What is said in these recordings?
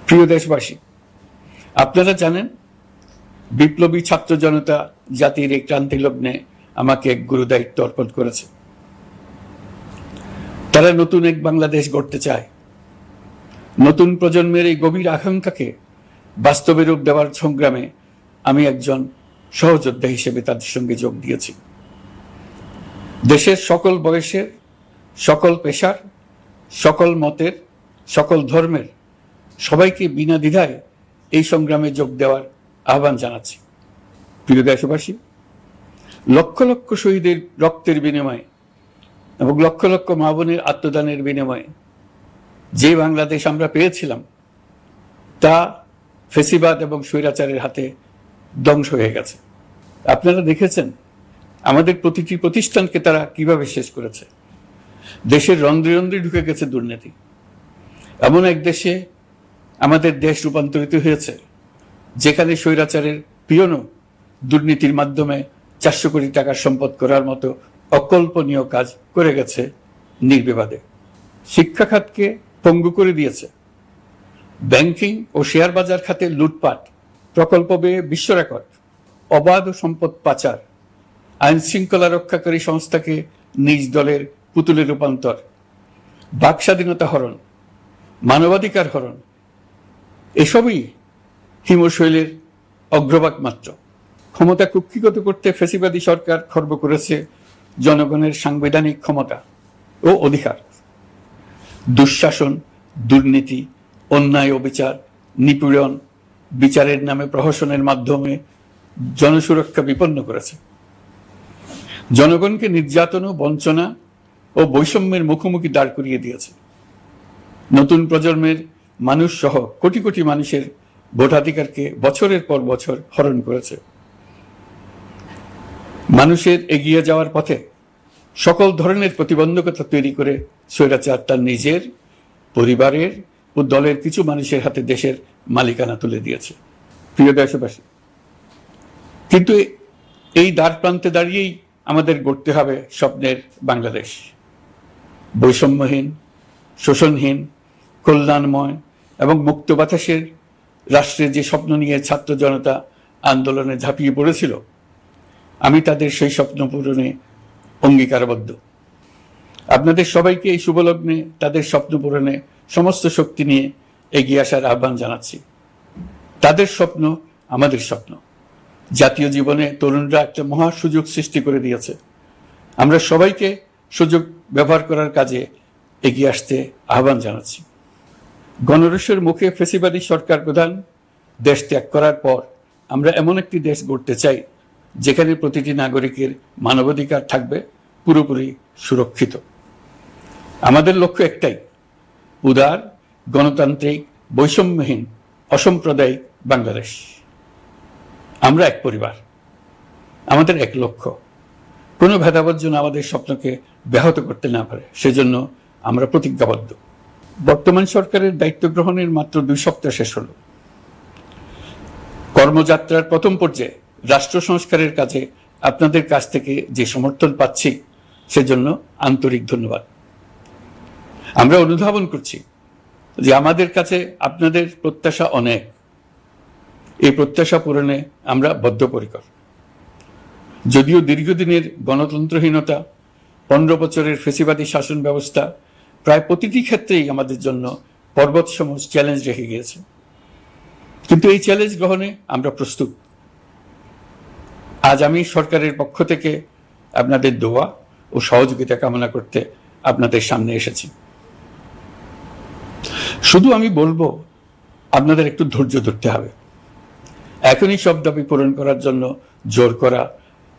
প্রিয় দেশবাসী, আপনারা জানেন বিপ্লবী ছাত্র জনতা জাতির এই ক্রান্তি লগ্নে আমাকে এক গুরু দায়িত্ব অর্পণ করেছে। তারা নতুন এক বাংলাদেশ গড়তে চায়। নতুন প্রজন্মের এই গভীর আকাঙ্ক্ষাকে বাস্তবে রূপ দেওয়ার সংগ্রামে আমি একজন সহযোদ্ধা হিসেবে তাদের সঙ্গে যোগ দিয়েছি। দেশের সকল বয়সের, সকল পেশার, সকল মতের, সকল ধর্মের সবাইকে বিনা দ্বিধায় এই সংগ্রামে যোগ দেওয়ার আহ্বান জানাচ্ছি। প্রিয় দেশবাসী, লক্ষ লক্ষ শহীদের রক্তের বিনিময়ে এবং লক্ষ লক্ষ মা বোনের আত্মদানের বিনিময়ে যে বাংলাদেশ আমরা পেয়েছিলাম তা ফেসিবাদ এবং স্বৈরাচারের হাতে ধ্বংস হয়ে গেছে। আপনারা দেখেছেন আমাদের প্রতিটি প্রতিষ্ঠানকে তারা কিভাবে শেষ করেছে। দেশের রন্ধ্রে রন্ধ্রে ঢুকে গেছে দুর্নীতি। এমন এক দেশে আমাদের দেশ রূপান্তরিত হয়েছে যেখানে স্বৈরাচারের পিয়নও দুর্নীতির মাধ্যমে 400 কোটি টাকার সম্পদ করার মতো অকল্পনীয় কাজ করে গেছে নির্বিবাদে। শিক্ষা খাতকে পঙ্গু করে দিয়েছে। ব্যাংকিং ও শেয়ার বাজার খাতে লুটপাট, প্রকল্প ব্যয়ে বিশ্ব রেকর্ড, অবাধ সম্পদ পাচার, আইন শৃঙ্খলা রক্ষাকারী সংস্থাকে নিজ দলের পুতুলে রূপান্তর, বাক স্বাধীনতা হরণ, মানবাধিকার হরণ, এসবই হিমশৈলের অগ্রভাগ মাত্র। ক্ষমতা কুক্ষিগত করতে ফ্যাসিবাদী সরকার খর্ব করেছে জনগণের সাংবিধানিক ক্ষমতা ও অধিকার। দুঃশাসন, দুর্নীতি, অন্যায়, অবিচার, নিপীড়ন, বিচারের নামে প্রহসনের মাধ্যমে জনসুরক্ষা বিপন্ন করেছে। জনগণকে নির্যাতন, বঞ্চনা ও বৈষম্যের মুখোমুখি দাঁড় করিয়ে দিয়েছে। নতুন প্রজন্মের মানুষ সহ কোটি কোটি মানুষের ভোটাধিকারকে বছরের পর বছর হরণ করেছে। মানুষের এগিয়ে যাওয়ার পথে সকল ধরনের প্রতিবন্ধকতা তৈরি করে স্বৈরাচার তার নিজের, পরিবারের ও দলের কিছু মানুষের হাতে দেশের মালিকানা তুলে দিয়েছে। প্রিয় দেশবাসী, কিন্তু এই দ্বার প্রান্তে দাঁড়িয়েই আমাদের গড়তে হবে স্বপ্নের বাংলাদেশ। বৈষম্যহীন, শোষণহীন, কল্যাণময় এবং মুক্ত বাতাসের রাষ্ট্রের যে স্বপ্ন নিয়ে ছাত্র জনতা আন্দোলনে ঝাঁপিয়ে পড়েছিল, আমি তাদের সেই স্বপ্ন পূরণে অঙ্গীকারবদ্ধ। আপনাদের সবাইকে এই শুভলগ্নে তাদের স্বপ্ন পূরণে সমস্ত শক্তি নিয়ে এগিয়ে আসার আহ্বান জানাচ্ছি। তাদের স্বপ্ন আমাদের স্বপ্ন। জাতীয় জীবনে তরুণরা একটা মহা সুযোগ সৃষ্টি করে দিয়েছে। আমরা সবাইকে সুযোগ ব্যবহার করার কাজে এগিয়ে আসতে আহ্বান জানাচ্ছি। গণরোষের মুখে ফেসিবাদী সরকার প্রধান দেশ ত্যাগ করার পর আমরা এমন একটি দেশ গড়তে চাই যেখানে প্রতিটি নাগরিকের মানবাধিকার থাকবে পুরোপুরি সুরক্ষিত। আমাদের লক্ষ্য একটাই, উদার, গণতান্ত্রিক, বৈষম্যহীন, অসাম্প্রদায়িক বাংলাদেশ। আমরা এক পরিবার, আমাদের এক লক্ষ্য। কোনো ভেদাভেদ যেন আমাদের স্বপ্নকে ব্যাহত করতে না পারে, সেজন্য আমরা প্রতিজ্ঞাবদ্ধ। বর্তমান সরকারের দায়িত্ব গ্রহণের মাত্র 2 সপ্তাহ শেষ হলো। কর্মযাত্রার প্রথম পর্যায়ে রাষ্ট্র সংস্কারের কাজে আপনাদের কাছ থেকে যে সমর্থন পাচ্ছি সেজন্য আন্তরিক ধন্যবাদ। আমরা অনুধাবন করছি যে আমাদের কাছে আপনাদের প্রত্যাশা অনেক। এই প্রত্যাশা পূরণে আমরা বদ্ধপরিকর। যদিও দীর্ঘদিনের গণতন্ত্রহীনতা, 15 বছরের ফেসিবাদী শাসন ব্যবস্থা প্রায় প্রতিটি ক্ষেত্রেই আমাদের জন্য পর্বতসম চ্যালেঞ্জ রেখে গিয়েছে, কিন্তু এই চ্যালেঞ্জ গ্রহণে আমরা প্রস্তুত। আজ আমি সরকারের পক্ষ থেকে আপনাদের দোয়া ও সহযোগিতা কামনা করতে আপনাদের সামনে এসেছি। শুধু আমি বলবো, আপনাদের একটু ধৈর্য ধরতে হবে। এখনই সব দাবি পূরণ করার জন্য জোর করা,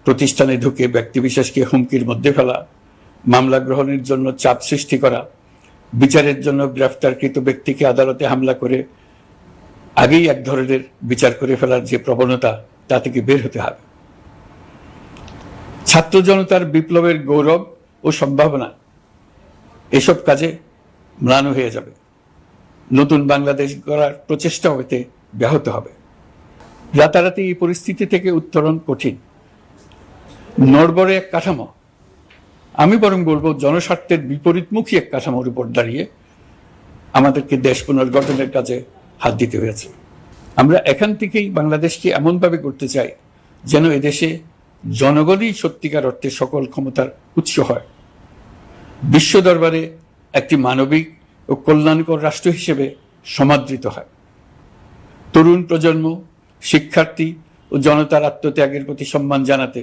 প্রতিষ্ঠানে ঢুকে ব্যক্তিবিশেষকে হুমকির মধ্যে ফেলা, মামলা গ্রহণের জন্য চাপ সৃষ্টি করা, বিচারের জন্য গ্রেফতারকৃত ব্যক্তিকে আদালতে হামলা করে আগেই এক ধরনের বিচার করে ফেলার যে প্রবণতা, তা থেকে বের হতে হবে। ছাত্র জনতার বিপ্লবের গৌরব ও সম্ভাবনা এসব কাজে ম্লান হয়ে যাবে। নতুন বাংলাদেশ গড়ার প্রচেষ্টা হতে ব্যাহত হবে। রাতারাতি এই পরিস্থিতি থেকে উত্তরণ কঠিন। নড়বড়ে এক কাঠামো, আমি বরং বলবো জনস্বার্থের বিপরীতমুখী এক কাঠামোর উপর দাঁড়িয়ে আমাদেরকে দেশ পুনর্গঠনের কাজে হাত দিতে হয়েছে। আমরা এখান থেকেই বাংলাদেশকে এমনভাবে করতে চাই যেন এদেশে জনগণই সত্যিকার অর্থে সকল ক্ষমতার উৎস হয়, বিশ্ব দরবারে একটি মানবিক ও কল্যাণকর রাষ্ট্র হিসেবে সমাদৃত হয়। তরুণ প্রজন্ম, শিক্ষার্থী ও জনতার আত্মত্যাগের প্রতি সম্মান জানাতে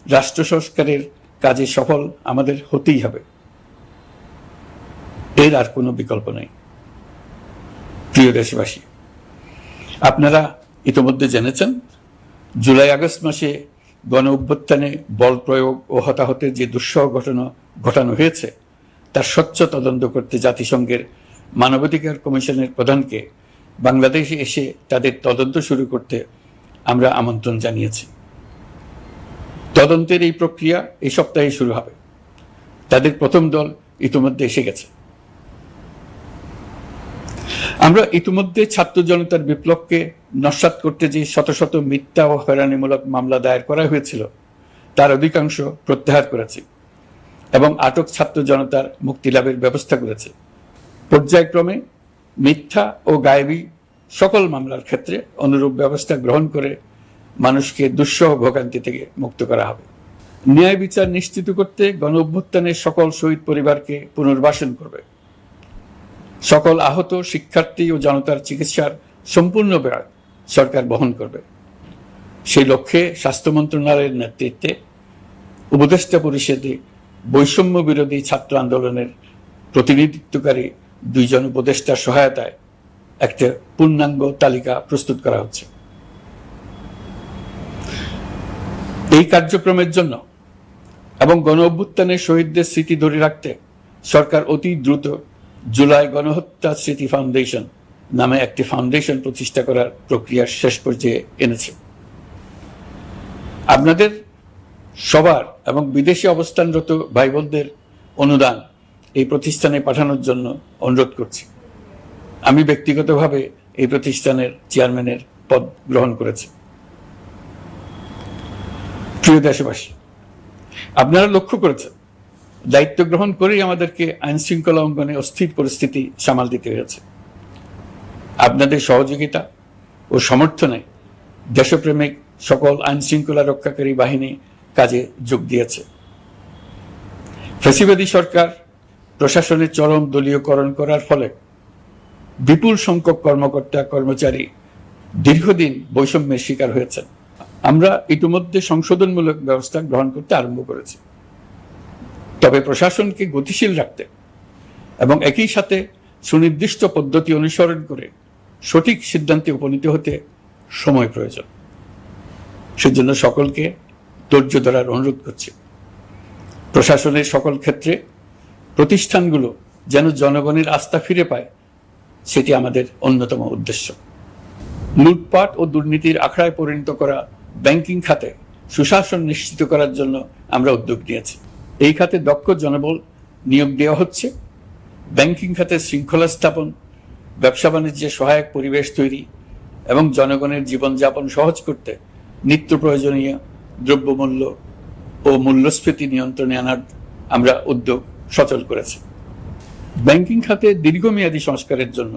রাষ্ট্র সংস্কারের কাজে সফল আমাদের হতেই হবে, এর আর কোনো বিকল্প নেই। প্রিয় দেশবাসী, আপনারা ইতোমধ্যে জেনেছেন জুলাই আগস্ট মাসে গণ অভ্যুত্থানে বল প্রয়োগ ও হতাহতের যে দুঃসহ ঘটনা ঘটানো হয়েছে তার স্বচ্ছ তদন্ত করতে জাতিসংঘের মানবাধিকার কমিশনের প্রধানকে বাংলাদেশে এসে তাদের তদন্ত শুরু করতে আমরা আমন্ত্রণ জানিয়েছি। তদন্তের এই প্রক্রিয়া এই সপ্তাহে শুরু হবে। তাদের প্রথম দল ইতিমধ্যে এসে গেছে। আমরা ইতিমধ্যে ছাত্র জনতার বিপ্লবকে নস্যাৎ করতে যে শত শত মিথ্যা ও হয়রানিমূলক মামলা দায়ের করা হয়েছিল তার অধিকাংশ প্রত্যাহার করেছি এবং আটক ছাত্র জনতার মুক্তি লাভের ব্যবস্থা করেছে। পর্যায়ক্রমে মিথ্যা ও গায়েবী সকল মামলার ক্ষেত্রে অনুরূপ ব্যবস্থা গ্রহণ করে মানুষকে দুঃসহ ভোগান্তি থেকে মুক্ত করা হবে। ন্যায় বিচার নিশ্চিত করতে গণ অভ্যুত্থানের সকল শহীদ পরিবারকে পুনর্বাসন করবে। সকল আহত শিক্ষার্থী ও জনতার চিকিৎসার সম্পূর্ণ ব্যয় সরকার বহন করবে। সেই লক্ষ্যে স্বাস্থ্য মন্ত্রণালয়ের নেতৃত্বে উপদেষ্টা পরিষদে বৈষম্য বিরোধী ছাত্র আন্দোলনের প্রতিনিধিত্বকারী 2 জন উপদেষ্টার সহায়তায় একটা পূর্ণাঙ্গ তালিকা প্রস্তুত করা হচ্ছে। এই কার্যক্রমের জন্য এবং গণ অভ্যুত্থানের শহীদদের স্মৃতি ধরে রাখতে সরকার অতি দ্রুত জুলাই গণহত্যা স্মৃতি ফাউন্ডেশন নামে একটি ফাউন্ডেশন প্রতিষ্ঠা করার প্রক্রিয়া শেষ পর্যায়ে এনেছে। আপনাদের সবার এবং বিদেশে অবস্থানরত ভাই বোনদের অনুদান এই প্রতিষ্ঠানে পাঠানোর জন্য অনুরোধ করছি। আমি ব্যক্তিগতভাবে এই প্রতিষ্ঠানের চেয়ারম্যানের পদ গ্রহণ করেছি। প্রিয় দেশবাসী, আপনারা লক্ষ্য করেছেন দায়িত্ব গ্রহণ করেই আমাদেরকে আইন শৃঙ্খলা অঙ্গনে অস্থির পরিস্থিতি সামাল দিতে হয়েছে। আপনাদের সহযোগিতা ও সমর্থনে দেশপ্রেমিক সকল আইন শৃঙ্খলা রক্ষাকারী বাহিনী কাজে যোগ দিয়েছে। ফ্যাসিবাদী সরকার প্রশাসনের চরম দলীয়করণ করার ফলে বিপুল সংখ্যক কর্মকর্তা কর্মচারী দীর্ঘদিন বৈষম্যের শিকার হয়েছেন। আমরা ইতিমধ্যে সংশোধনমূলক ব্যবস্থা গ্রহণ করতে আরম্ভ করেছি, তবে প্রশাসনকে গতিশীল রাখতে এবং একই সাথে সুনির্দিষ্ট পদ্ধতি অনুসরণ করে সঠিক সিদ্ধান্তে উপনীত হতে সময় প্রয়োজন। সেজন্য সকলকে ধৈর্য ধরার অনুরোধ করছি। প্রশাসনের সকল ক্ষেত্রে প্রতিষ্ঠানগুলো যেন জনগণের আস্থা ফিরে পায়, সেটি আমাদের অন্যতম উদ্দেশ্য। লুটপাট ও দুর্নীতির আখড়ায় পরিণত করা ব্যাংকিং খাতে সুশাসন নিশ্চিত করার জন্য আমরা উদ্যোগ নিয়েছি। এই খাতে দক্ষ জনবল নিয়োগ দেওয়া হচ্ছে। ব্যাংকিং খাতে শৃঙ্খলা স্থাপন, ব্যবসা বাণিজ্যে সহায়ক পরিবেশ তৈরি এবং জনগণের জীবনযাপন সহজ করতে নিত্য প্রয়োজনীয় দ্রব্যমূল্য ও মূল্যস্ফীতি নিয়ন্ত্রণে আনার আমরা উদ্যোগ সচল করেছি। ব্যাংকিং খাতে দীর্ঘমেয়াদী সংস্কারের জন্য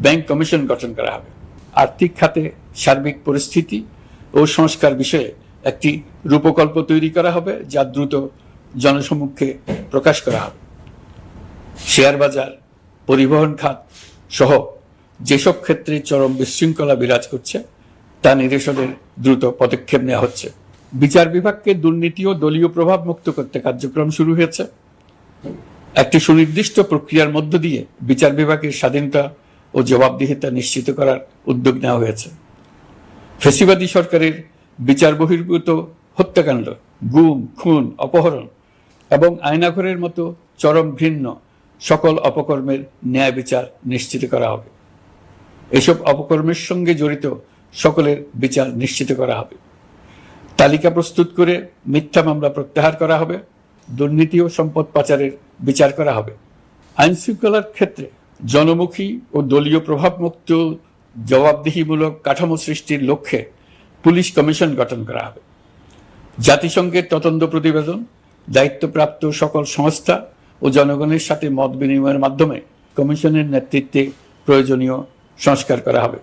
ব্যাংক কমিশন গঠন করা হবে। আর্থিক খাতে সার্বিক পরিস্থিতি ও সংস্কার বিষয়ে একটি রূপকল্প তৈরি করা হবে, যা দ্রুত জনসমক্ষে প্রকাশ করা হবে। শেয়ার বাজার, পরিবহন খাত সহ যেসব ক্ষেত্রে চরম বিশৃঙ্খলা বিরাজ করছে তা নিরসনের দ্রুত পদক্ষেপ নেওয়া হচ্ছে। বিচার বিভাগকে দুর্নীতি ও দলীয় প্রভাব মুক্ত করতে কার্যক্রম শুরু হয়েছে। একটি সুনির্দিষ্ট প্রক্রিয়ার মধ্য দিয়ে বিচার বিভাগের স্বাধীনতা ও জবাবদিহিতা নিশ্চিত করার উদ্যোগ নেওয়া হয়েছে। ফ্যাসিবাদী সরকারের বিচার বহির্ভূত হত্যাকাণ্ড, গুম, খুন, অপহরণ এবং আয়নাঘরের মতো চরম ঘৃণ্য সকল অপকর্মের ন্যায় বিচার নিশ্চিত করা হবে। এসব অপকর্মের সঙ্গে জড়িত সকলের বিচার নিশ্চিত করা হবে। তালিকা প্রস্তুত করে মিথ্যা মামলা প্রত্যাহার করা হবে। দুর্নীতি ও সম্পদ পাচারের বিচার করা হবে। আইন শৃঙ্খলার ক্ষেত্রে জনমুখী ও দলীয় প্রভাবমুক্ত জবাবদিহিমূলক কাঠামো সৃষ্টির লক্ষ্যে পুলিশ কমিশন গঠন করা হবে। জাতিসংঘের তদন্ত প্রতিবেদন, দায়িত্বপ্রাপ্ত সকল সংস্থা ও জনগণের সাথে মত বিনিময়ের মাধ্যমে কমিশনের নেতৃত্বে প্রয়োজনীয় সংস্কার করা হবে।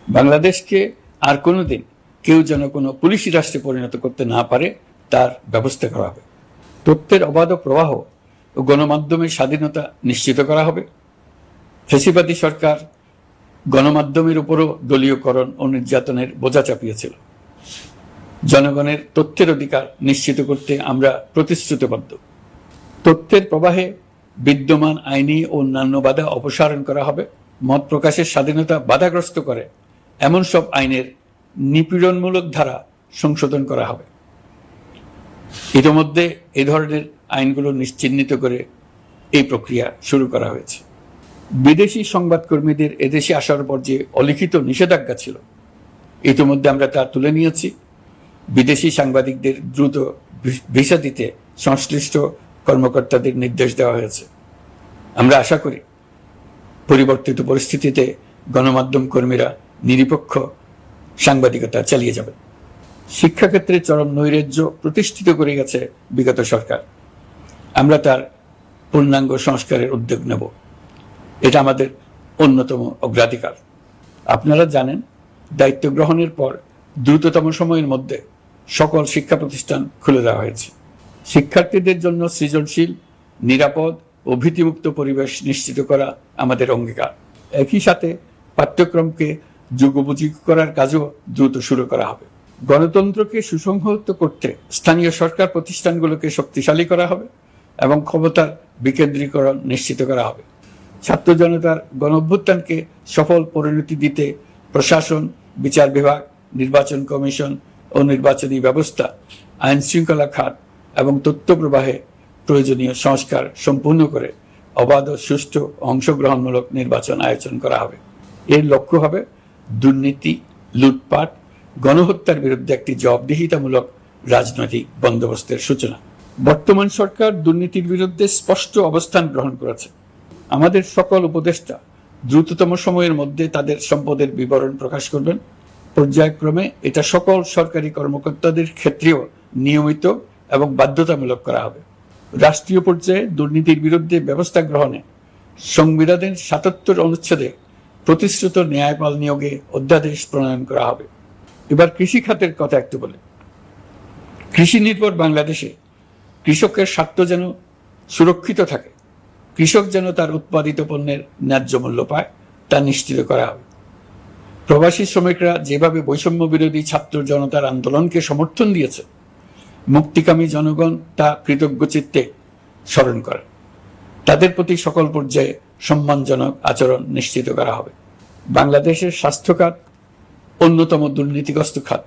বাংলাদেশকে আর কোনোদিন কেউ যেন কোনো পুলিশি রাষ্ট্রে পরিণত করতে না পারে তার ব্যবস্থা করা হবে। তথ্যের অবাধ প্রবাহ ও গণমাধ্যমের স্বাধীনতা নিশ্চিত করা হবে। ফ্যাসিবাদী সরকার গণমাধ্যমের উপরও দলীয়করণ ও নির্যাতনের বোঝা চাপিয়েছিল। জনগণের তথ্যের অধিকার নিশ্চিত করতে আমরা প্রতিশ্রুতিবদ্ধ। তথ্যের প্রবাহে বিদ্যমান আইনি ও অন্যান্য বাধা অপসারণ করা হবে। মত প্রকাশের স্বাধীনতা বাধাগ্রস্ত করে এমন সব আইনের নিপীড়নমূলক ধারা সংশোধন করা হবে। ইতিমধ্যে এই ধরনের আইনগুলো চিহ্নিত করে এই প্রক্রিয়া শুরু করা হয়েছে। বিদেশি সংবাদকর্মীদের এদেশে আসার পর যে অলিখিত নিষেধাজ্ঞা ছিল, ইতিমধ্যে আমরা তা তুলে নিয়েছি। বিদেশি সাংবাদিকদের দ্রুত ভিসা দিতে সংশ্লিষ্ট কর্মকর্তাদের নির্দেশ দেওয়া হয়েছে। আমরা আশা করি পরিবর্তিত পরিস্থিতিতে গণমাধ্যম কর্মীরা নিরপেক্ষ সাংবাদিকতা চালিয়ে যাবেন। শিক্ষাক্ষেত্রে চরম নৈরাজ্য প্রতিষ্ঠিত করে গেছে বিগত সরকার। আমরা তার পূর্ণাঙ্গ সংস্কারের উদ্যোগ নেব। এটা আমাদের অন্যতম অগ্রাধিকার। আপনারা জানেন, দায়িত্ব গ্রহণের পর দ্রুততম সময়ের মধ্যে সকল শিক্ষা প্রতিষ্ঠান খুলে দেওয়া হয়েছে। শিক্ষার্থীদের জন্য সৃজনশীল, নিরাপদ ও ভীতিমুক্ত পরিবেশ নিশ্চিত করা আমাদের অঙ্গীকার। একই সাথে পাঠ্যক্রমকে যুগোপযোগী করার কাজও দ্রুত শুরু করা হবে। গণতন্ত্রকে সুসংহত করতে স্থানীয় সরকার প্রতিষ্ঠানগুলোকে শক্তিশালী করা হবে এবং ক্ষমতার বিকেন্দ্রীকরণ নিশ্চিত করা হবে। ছাত্র জনতার গণঅভ্যুত্থানকে সফল পরিণতি দিতে প্রশাসন, বিচার বিভাগ, নির্বাচন কমিশন ও নির্বাচনী ব্যবস্থা, আইন শৃঙ্খলা খাত এবং তথ্য প্রবাহে প্রয়োজনীয় সংস্কার সম্পূর্ণ করে অবাধ ও সুষ্ঠু অংশগ্রহণমূলক নির্বাচন আয়োজন করা হবে। এর লক্ষ্য হবে দুর্নীতি, লুটপাট, গণহত্যার বিরুদ্ধে একটি জবাবদিহিতামূলক রাজনৈতিক বন্দোবস্তের সূচনা। বর্তমান সরকার দুর্নীতির বিরুদ্ধে স্পষ্ট অবস্থান গ্রহণ করেছে। আমাদের সকল উপদেষ্টা দ্রুততম সময়ের মধ্যে তাদের সম্পদের বিবরণ প্রকাশ করবেন। পর্যায়ক্রমে এটা সকল সরকারি কর্মকর্তাদের ক্ষেত্রেও নিয়মিত এবং বাধ্যতামূলক করা হবে। রাষ্ট্রীয় পর্যায়ে দুর্নীতির বিরুদ্ধে ব্যবস্থা গ্রহণে সংবিধানের ৭৭ অনুচ্ছেদে প্রতিশ্রুত ন্যায়পাল নিয়োগে অধ্যাদেশ প্রণয়ন করা হবে। এবার কৃষি খাতের কথা একটু বলে। কৃষি নির্ভর বাংলাদেশে কৃষকের স্বার্থ যেন সুরক্ষিত থাকে, কৃষক যেন তার উৎপাদিত পণ্যের ন্যায্য মূল্য পায়, তা নিশ্চিত করা হবে। প্রবাসী শ্রমিকরা যেভাবে বৈষম্য বিরোধী ছাত্র জনতার আন্দোলনকে সমর্থন দিয়েছে, মুক্তিকামী জনগণ তা কৃতজ্ঞ চিত্তে স্মরণ করে। তাদের প্রতি সকল পর্যায়ে সম্মানজনক আচরণ নিশ্চিত করা হবে। বাংলাদেশের স্বাস্থ্য খাত অন্যতম দুর্নীতিগ্রস্ত খাত।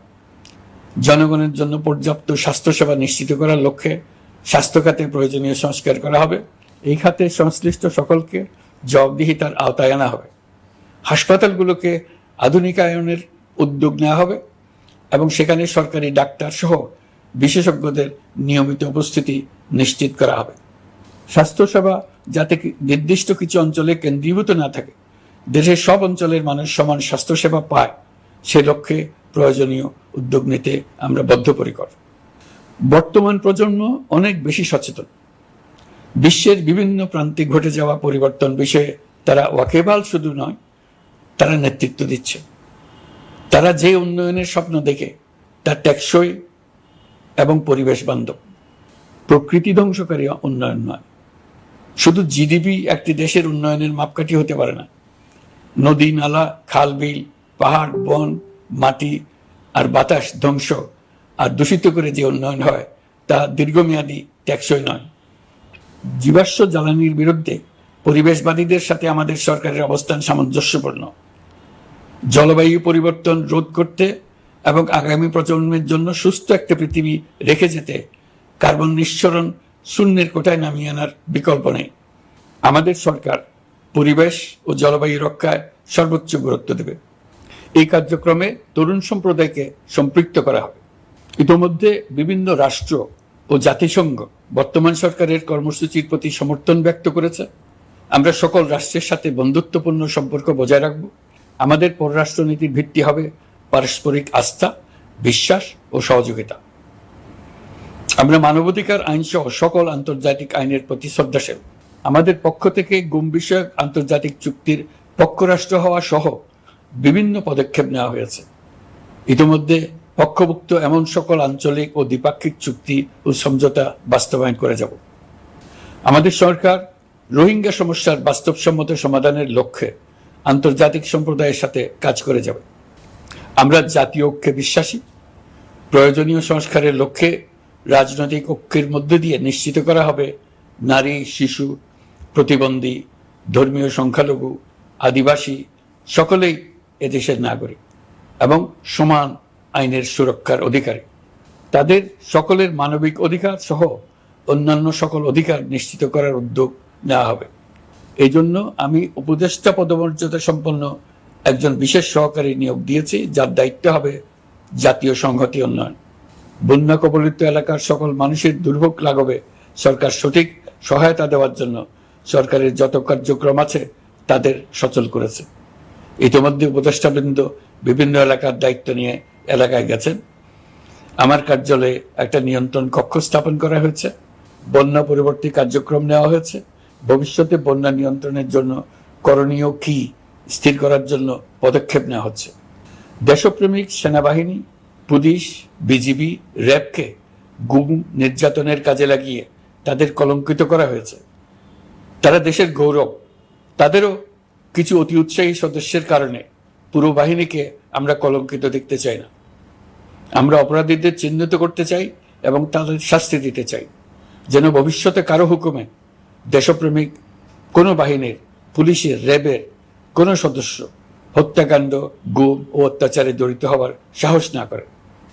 জনগণের জন্য পর্যাপ্ত স্বাস্থ্যসেবা নিশ্চিত করার লক্ষ্যে স্বাস্থ্য খাতে প্রয়োজনীয় সংস্কার করা হবে। এই খাতে সংশ্লিষ্ট সকলকে জবাবদিহিতার আওতায় আনা হবে। হাসপাতালগুলোকে আধুনিকায়নের উদ্যোগ নেওয়া হবে এবং সেখানে সরকারি ডাক্তার সহ বিশেষজ্ঞদের নিয়মিত উপস্থিতি নিশ্চিত করা হবে। স্বাস্থ্যসেবা যাতে নির্দিষ্ট কিছু অঞ্চলে কেন্দ্রীভূত না থাকে, দেশের সব অঞ্চলের মানুষ সমান স্বাস্থ্যসেবা পায়, সে লক্ষ্যে প্রয়োজনীয় উদ্যোগ নিতে আমরা বদ্ধপরিকর। বর্তমান প্রজন্ম অনেক বেশি সচেতন। বিশ্বের বিভিন্ন প্রান্তে ঘটে যাওয়া পরিবর্তন বিষয়ে তারা ওয়াকিবহাল শুধু নয়, তারা নেতৃত্ব দিচ্ছে। তারা যে উন্নয়নের স্বপ্ন দেখে তা টেকসই এবং পরিবেশ বান্ধব, প্রকৃতি ধ্বংসকারী উন্নয়ন নয়। শুধু জিডিপি একটি দেশের উন্নয়নের মাপকাঠি হতে পারে না। নদী, নালা, খাল, বিল, পাহাড়, বন, মাটি আর বাতাস ধ্বংস আর দূষিত করে যে উন্নয়ন হয় তা দীর্ঘমেয়াদী, টেকসই নয়। জীবাশ্ম জ্বালানির বিরুদ্ধে পরিবেশবাদীদের সাথে আমাদের সরকারের অবস্থান সামঞ্জস্যপূর্ণ। জলবায়ু পরিবর্তন রোধ করতে এবং আগামী প্রজন্মের জন্য সুস্থ একটা পৃথিবী রেখে যেতে কার্বন নিঃসরণ শূন্যের কোটায় নামিয়ে আনার বিকল্প নেই। আমাদের সরকার পরিবেশ ও জলবায়ু রক্ষায় সর্বোচ্চ গুরুত্ব দেবে। এই কার্যক্রমে তরুণ সম্প্রদায়কে সম্পৃক্ত করা হবে। ইতোমধ্যে বিভিন্ন রাষ্ট্র ও জাতিসংঘ বর্তমান সরকারের কর্মসূচির প্রতি সমর্থন ব্যক্ত করেছে। আমরা সকল রাষ্ট্রের সাথে বন্ধুত্বপূর্ণ সম্পর্ক বজায় রাখব। আমাদের পররাষ্ট্রনীতির ভিত্তি হবে পারস্পরিক আস্থা, বিশ্বাস ও সহযোগিতা। আমরা মানবাধিকার আইন সহ সকল আন্তর্জাতিক আইনের প্রতি শ্রদ্ধাশীল। আমাদের পক্ষ থেকে গুম বিষয়ক আন্তর্জাতিক চুক্তির পক্ষরাষ্ট্র হওয়া সহ বিভিন্ন পদক্ষেপ নেওয়া হয়েছে। ইতিমধ্যে পক্ষভুক্ত এমন সকল আঞ্চলিক ও দ্বিপাক্ষিক চুক্তি ও সমঝোতা বাস্তবায়ন করে যাব। আমাদের সরকার রোহিঙ্গা সমস্যার বাস্তবসম্মত সমাধানের লক্ষ্যে আন্তর্জাতিক সম্প্রদায়ের সাথে কাজ করে যাবে। আমরা জাতীয় ঐক্যে বিশ্বাসী। প্রয়োজনীয় সংস্কারের লক্ষ্যে রাজনৈতিক ঐক্যের মধ্য দিয়ে নিশ্চিত করা হবে নারী, শিশু, প্রতিবন্ধী, ধর্মীয় সংখ্যালঘু, আদিবাসী সকলেই এদেশের নাগরিক এবং সমান আইনের সুরক্ষার অধিকারী। তাদের সকলের মানবিক অধিকার সহ অন্যান্য সকল অধিকার নিশ্চিত করার উদ্যোগ নেওয়া হবে। এই জন্য আমি উপদেষ্টা পদমর্যাদা সম্পন্ন একজন বিশেষ সহকারী নিয়োগ দিয়েছি, যার দায়িত্ব হবে জাতীয় সংহতি উন্নয়ন। বন্যা কবলিত এলাকার সকল মানুষের দুর্ভোগ লাঘবে সরকার সঠিক সহায়তা দেওয়ার জন্য সরকারের যত কার্যক্রম আছে তাদের সচল করেছে। ইতিমধ্যে উপদেষ্টাবৃন্দ বিভিন্ন এলাকার দায়িত্ব নিয়ে এলাকায় গেছেন। আমার কার্যালয়ে একটা নিয়ন্ত্রণ কক্ষ স্থাপন করা হয়েছে। বন্যা পরবর্তী কার্যক্রম নেওয়া হয়েছে। ভবিষ্যতে বন্যা নিয়ন্ত্রণের জন্য করণীয় কি স্থির করার জন্য পদক্ষেপ নেওয়া হচ্ছে। দেশপ্রেমিক সেনাবাহিনী, পুলিশ, বিজিবি, র্যাবকে গুম নির্যাতনের কাজে লাগিয়ে তাদের কলঙ্কিত করা হয়েছে। তারা দেশের গৌরব। তাদেরও কিছু অতি উৎসাহী সদস্যের কারণে পুরো বাহিনীকে আমরা কলঙ্কিত দেখতে চাই না। আমরা অপরাধীদের চিহ্নিত করতে চাই এবং তাদের শাস্তি দিতে চাই, যেন ভবিষ্যতে কারো হুকুমে দেশপ্রেমিক কোনো বাহিনীর, পুলিশের, র্যাবের কোনো সদস্য হত্যাকাণ্ড, গুম ও অত্যাচারে জড়িত হওয়ার সাহস না করে।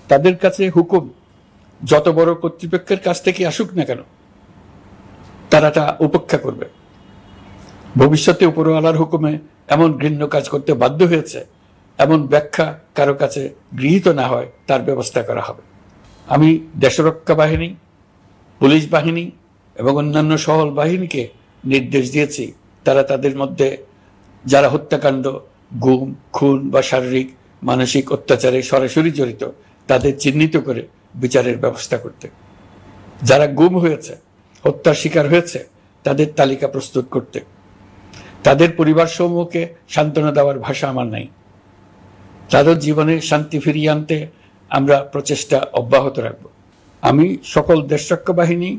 তাদের কাছে হুকুম যত বড় কর্তৃপক্ষের কাছ থেকে আসুক না কেন, তারা তা উপেক্ষা করবে। ভবিষ্যতে উপরওয়ালার হুকুমে এমন ঘৃণ্য কাজ করতে বাধ্য হয়েছে এমন ব্যাখ্যা কারো কাছে গৃহীত না হয় তার ব্যবস্থা করা হবে। আমি দেশরক্ষা বাহিনী, পুলিশ বাহিনী এবং অন্যান্য সহল বাহিনীকে নির্দেশ দিয়েছি তারা তাদের মধ্যে যারা হত্যাকাণ্ড, গুম, খুন বা শারীরিক মানসিক অত্যাচারে সরাসরি জড়িত তাদের চিহ্নিত করে বিচারের ব্যবস্থা করতে। যারা গুম হয়েছে, হত্যার শিকার হয়েছে তাদের তালিকা প্রস্তুত করতে। তাদের পরিবার সমূহকে সান্ত্বনা দেওয়ার ভাষা আমার নাই। তাদের জীবনে শান্তি ফিরিয়ে আনতে আমরা প্রচেষ্টা অব্যাহত রাখব। আমি সকল দেশরক্ষা বাহিনী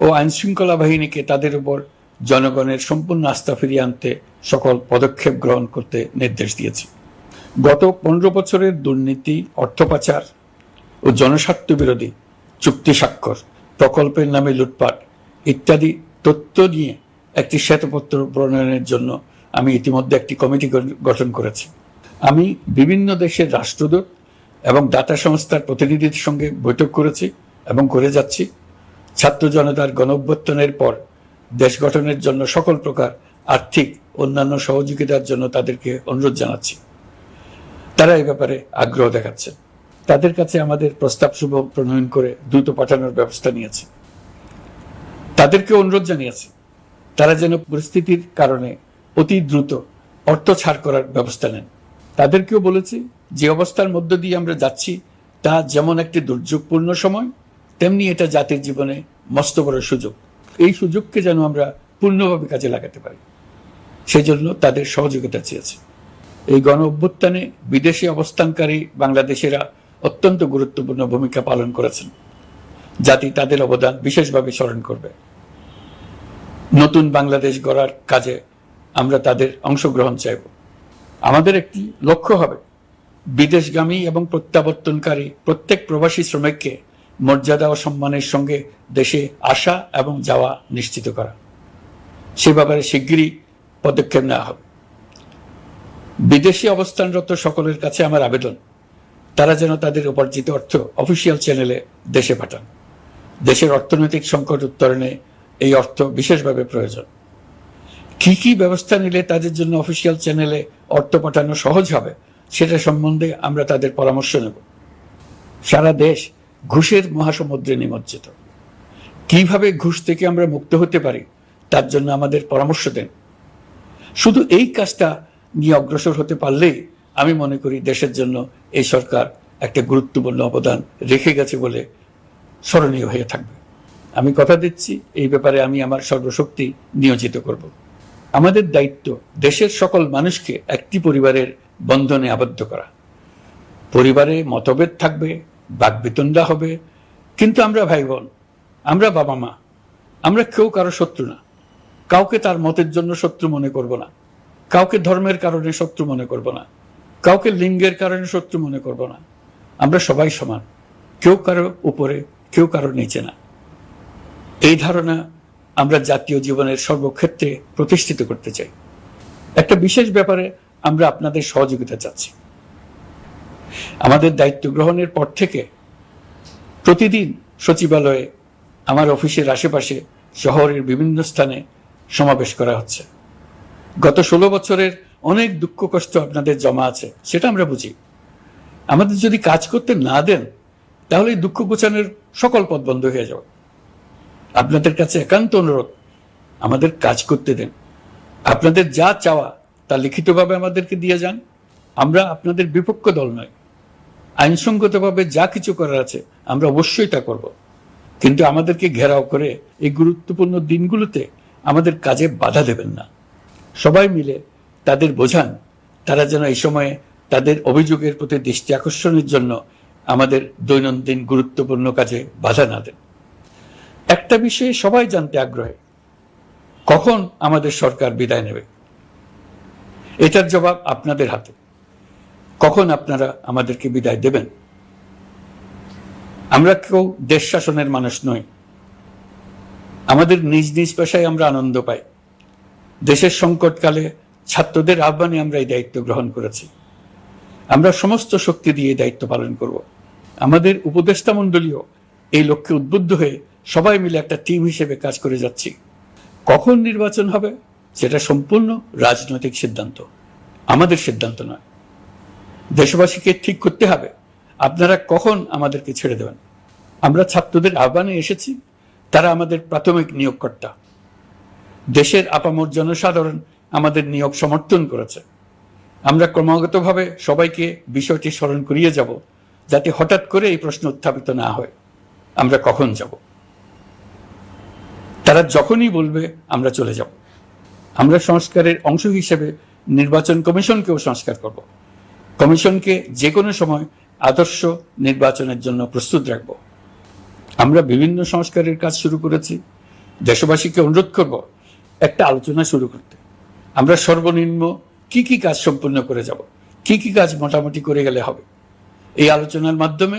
ও আইনশৃঙ্খলা বাহিনীকে তাদের উপর জনগণের সম্পূর্ণ আস্থা ফিরিয়ে আনতে সকল পদক্ষেপ গ্রহণ করতে নির্দেশ দিয়েছি। গত 15 বছরের দুর্নীতি, অর্থ পাচার ও জনস্বার্থ বিরোধী চুক্তি স্বাক্ষর, প্রকল্পের নামে লুটপাট ইত্যাদি তথ্য নিয়ে একটি শ্বেতপত্র প্রণয়নের জন্য আমি ইতিমধ্যে একটি কমিটি গঠন করেছি। আমি বিভিন্ন দেশের রাষ্ট্রদূত এবং দাতা সংস্থার প্রতিনিধিদের সঙ্গে বৈঠক করেছি এবং করে যাচ্ছি। ছাত্র জনতার গণঅভ্যুত্থানের পর দেশ গঠনের জন্য সকল প্রকার আর্থিক অন্যান্য সহযোগিতার জন্য তাদেরকে অনুরোধ জানাচ্ছি। তারা এই ব্যাপারে আগ্রহ দেখাচ্ছে। তাদের কাছে আমাদের প্রস্তাব সমূহ প্রণয়ন করে দ্রুত পাঠানোর ব্যবস্থা নিয়েছি। তাদেরকে অনুরোধ জানিয়েছি তারা যেন পরিস্থিতির কারণে অতি দ্রুত অর্থ ছাড় করার ব্যবস্থা নেন। তাদেরকেও বলেছি যে অবস্থার মধ্য দিয়ে আমরা যাচ্ছি তা যেমন একটি দুর্যোগপূর্ণ সময়, তেমনি এটা জাতির জীবনে মস্ত বড় সুযোগ। এই সুযোগকে যেন আমরা পূর্ণভাবে কাজে লাগাতে পারি, সেই জন্য তাদের সহযোগিতা চেয়েছি। এই গণ অভ্যুত্থানে বিদেশে অবস্থানকারী বাংলাদেশিরা অত্যন্ত গুরুত্বপূর্ণ ভূমিকা পালন করেছেন। জাতি তাদের অবদান বিশেষভাবে স্মরণ করবে। নতুন বাংলাদেশ গড়ার কাজে আমরা তাদের অংশগ্রহণ চাইব। আমাদের একটি লক্ষ্য হবে বিদেশগামী এবং প্রত্যাবর্তনকারী প্রত্যেক প্রবাসী শ্রমিককে মর্যাদা ও সম্মানের সঙ্গে দেশে আসা এবং যাওয়া নিশ্চিত করা। সে ব্যাপারে শিগগিরই পদক্ষেপ নেওয়া হবে। বিদেশে অবস্থানরত সকলের কাছে আমার আবেদন, তারা যেন তাদের উপার্জিত অর্থ অফিসিয়াল চ্যানেলে দেশে পাঠান। দেশের অর্থনৈতিক সংকট উত্তরণে এই অর্থ বিশেষভাবে প্রয়োজন। কি কি ব্যবস্থা নিলে তাদের জন্য অফিসিয়াল চ্যানেলে অর্থ পাঠানো সহজ হবে সেটা সম্বন্ধে আমরা তাদের পরামর্শ নেব। সারা দেশ ঘুষের মহাসমুদ্রে নিমজ্জিত। কিভাবে ঘুষ থেকে আমরা মুক্ত হতে পারি তার জন্য আমাদের পরামর্শ দেন। শুধু এই কাজটা নিয়ে অগ্রসর হতে পারলেই আমি মনে করি দেশের জন্য এই সরকার একটা গুরুত্বপূর্ণ অবদান রেখে গেছে বলে স্মরণীয় হয়ে থাকবে। আমি কথা দিচ্ছি এই ব্যাপারে আমি আমার সর্বশক্তি নিয়োজিত করব। আমাদের দায়িত্ব দেশের সকল মানুষকে একটি পরিবারের বন্ধনে আবদ্ধ করা। পরিবারে মতভেদ থাকবে, বাকবিতণ্ডা হবে, কিন্তু আমরা ভাই বোন, আমরা বাবা মা, আমরা কেউ কারো শত্রু না। কাউকে তার মতের জন্য শত্রু মনে করব না, কাউকে ধর্মের কারণে শত্রু মনে করব না, কাউকে লিঙ্গের কারণে শত্রু মনে করব না। আমরা সবাই সমান, কেউ কারো উপরে, কেউ কারো নিচে না। এই ধারণা আমরা জাতীয় জীবনের সর্বক্ষেত্রে প্রতিষ্ঠিত করতে চাই। একটা বিশেষ ব্যাপারে আমরা আপনাদের সহযোগিতা চাচ্ছি। আমাদের দায়িত্ব গ্রহণের পর থেকে প্রতিদিন সচিবালয়ে, আমার অফিসের আশেপাশে, শহরের বিভিন্ন স্থানে সমাবেশ করা হচ্ছে। গত 16 বছরের অনেক দুঃখ কষ্ট আপনাদের জমা আছে, সেটা আমরা বুঝি। আমাদের যদি কাজ করতে না দেন, তাহলে দুঃখ ঘোচানোর সকল পথ বন্ধ হয়ে যাবে। আপনাদের কাছে একান্ত অনুরোধ, আমাদের কাজ করতে দেন। আপনাদের যা চাওয়া তা লিখিতভাবে আমাদেরকে দিয়ে যান। আমরা আপনাদের বিপক্ষ দল নয়। আইনসঙ্গতভাবে যা কিছু করার আছে আমরা অবশ্যই তা করব, কিন্তু আমাদেরকে ঘেরাও করে এই গুরুত্বপূর্ণ দিনগুলোতে আমাদের কাজে বাধা দেবেন না। সবাই মিলে তাদের বোঝান, তারা যেন এই সময়ে তাদের অভিযোগের প্রতি দৃষ্টি আকর্ষণের জন্য আমাদের দৈনন্দিন গুরুত্বপূর্ণ কাজে বাধা না দেন। একটা বিষয়ে সবাই জানতে আগ্রহী, কখন আমাদের সরকার বিদায় নেবে? এটার জবাব আপনাদের হাতে। কখন আপনারা আমাদেরকে বিদায় দেবেন? আমরা কেউ দেশ শাসনের মানুষ নই। আমাদের নিজ নিজ পেশায় আমরা আনন্দ পাই। দেশের সংকটকালে ছাত্রদের আহ্বানে আমরা এই দায়িত্ব গ্রহণ করেছি। আমরা সমস্ত শক্তি দিয়ে দায়িত্ব পালন করব। আমাদের উপদেষ্টা মণ্ডলীও এই লক্ষ্যে উদ্বুদ্ধ হয়ে সবাই মিলে একটা টিম হিসেবে কাজ করে যাচ্ছি। কখন নির্বাচন হবে সেটা সম্পূর্ণ রাজনৈতিক সিদ্ধান্ত, আমাদের সিদ্ধান্ত নয়। দেশবাসীকে ঠিক করতে হবে আপনারা কখন আমাদেরকে ছেড়ে দেবেন। আমরা ছাত্রদের আহ্বানে এসেছি, তারা আমাদের প্রাথমিক নিয়োগকর্তা। দেশের আপামর জনসাধারণ আমাদের নিয়োগ সমর্থন করেছে। আমরা ক্রমাগতভাবে সবাইকে বিষয়টি স্মরণ করিয়ে যাব, যাতে হঠাৎ করে এই প্রশ্ন উত্থাপিত না হয়, আমরা কখন যাব। তারা যখনই বলবে আমরা চলে যাব। আমরা সংস্কারের অংশ হিসেবে নির্বাচন কমিশনকেও সংস্কার করব। কমিশনকে যে কোনো সময় আদর্শ নির্বাচনের জন্য প্রস্তুত রাখব। আমরা বিভিন্ন সংস্কারের কাজ শুরু করেছি। দেশবাসীকে অনুরোধ করব একটা আলোচনা শুরু করতে। আমরা সর্বনিম্ন কি কি কাজ সম্পূর্ণ করে যাব, কি কি কাজ মোটামুটি করে গেলে হবে। এই আলোচনার মাধ্যমে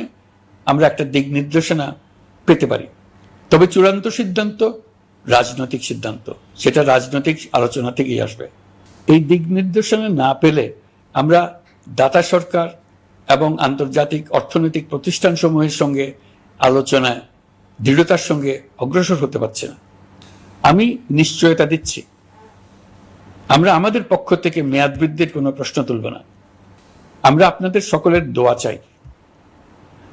আমরা একটা দিক নির্দেশনা পেতে পারি। তবে চূড়ান্ত সিদ্ধান্ত রাজনৈতিক সিদ্ধান্ত, সেটা রাজনৈতিক আলোচনা থেকেই আসবে। এই দিক নির্দেশনা না পেলে আমরা দাতা সরকার এবং আন্তর্জাতিক অর্থনৈতিক প্রতিষ্ঠানসমূহের সঙ্গে আলোচনায় দৃঢ়তার সঙ্গে অগ্রসর হতে পারছি না। আমি নিশ্চয়তা দিচ্ছি, আমরা আমাদের পক্ষ থেকে মেয়াদ বৃদ্ধির কোনো প্রশ্ন তুলব না। আমরা আপনাদের সকলের দোয়া চাই।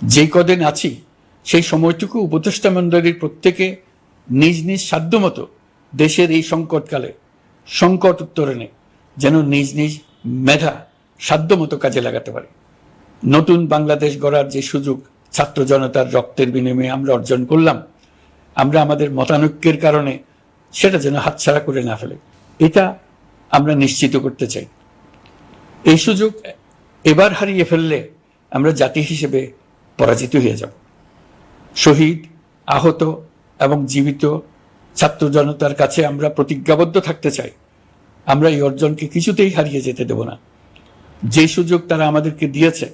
যেই কদিন আছি সেই সময়টুকু উপদেষ্টা মণ্ডলীর প্রত্যেকে নিজ নিজ সাধ্যমতো দেশের এই সংকটকালে সংকট উত্তরণে যেন নিজ নিজ মেধা সাধ্যমতো কাজে লাগাতে পারে। নতুন বাংলাদেশ গড়ার যে সুযোগ ছাত্র জনতার রক্তের বিনিময়ে আমরা অর্জন করলাম, আমরা আমাদের মতানৈক্যের কারণে সেটা যেন হাতছাড়া করে না ফেলে, এটা আমরা নিশ্চিত করতে চাই। এই সুযোগ এবার হারিয়ে ফেললে আমরা জাতি হিসেবে পরাজিত হয়ে যাব। শহীদ, আহত এবং জীবিত ছাত্র জনতার কাছে আমরা প্রতিজ্ঞাবদ্ধ থাকতে চাই। আমরা এই অর্জনকে কিছুতেই হারিয়ে যেতে দেব না। যে সুযোগ তারা আমাদেরকে দিয়েছে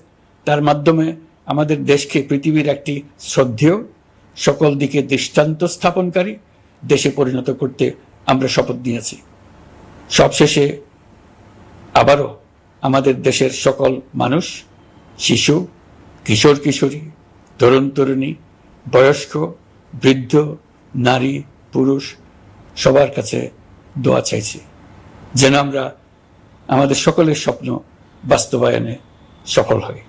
তার মাধ্যমে আমাদের দেশকে পৃথিবীর একটি শ্রদ্ধেয়, সকল দিকে দৃষ্টান্ত স্থাপনকারী দেশে পরিণত করতে আমরা শপথ নিয়েছি। সবশেষে আবারও আমাদের দেশের সকল মানুষ, শিশু, কিশোর কিশোরী, তরুণ তরুণী, বয়স্ক, বৃদ্ধ, নারী, পুরুষ সবার কাছে দোয়া চাইছি যেন আমরা আমাদের সকলের স্বপ্ন বাস্তবায়নে সফল হই।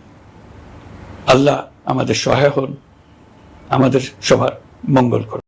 আল্লাহ আমাদের সহায় হন, আমাদের সবার মঙ্গল করুন।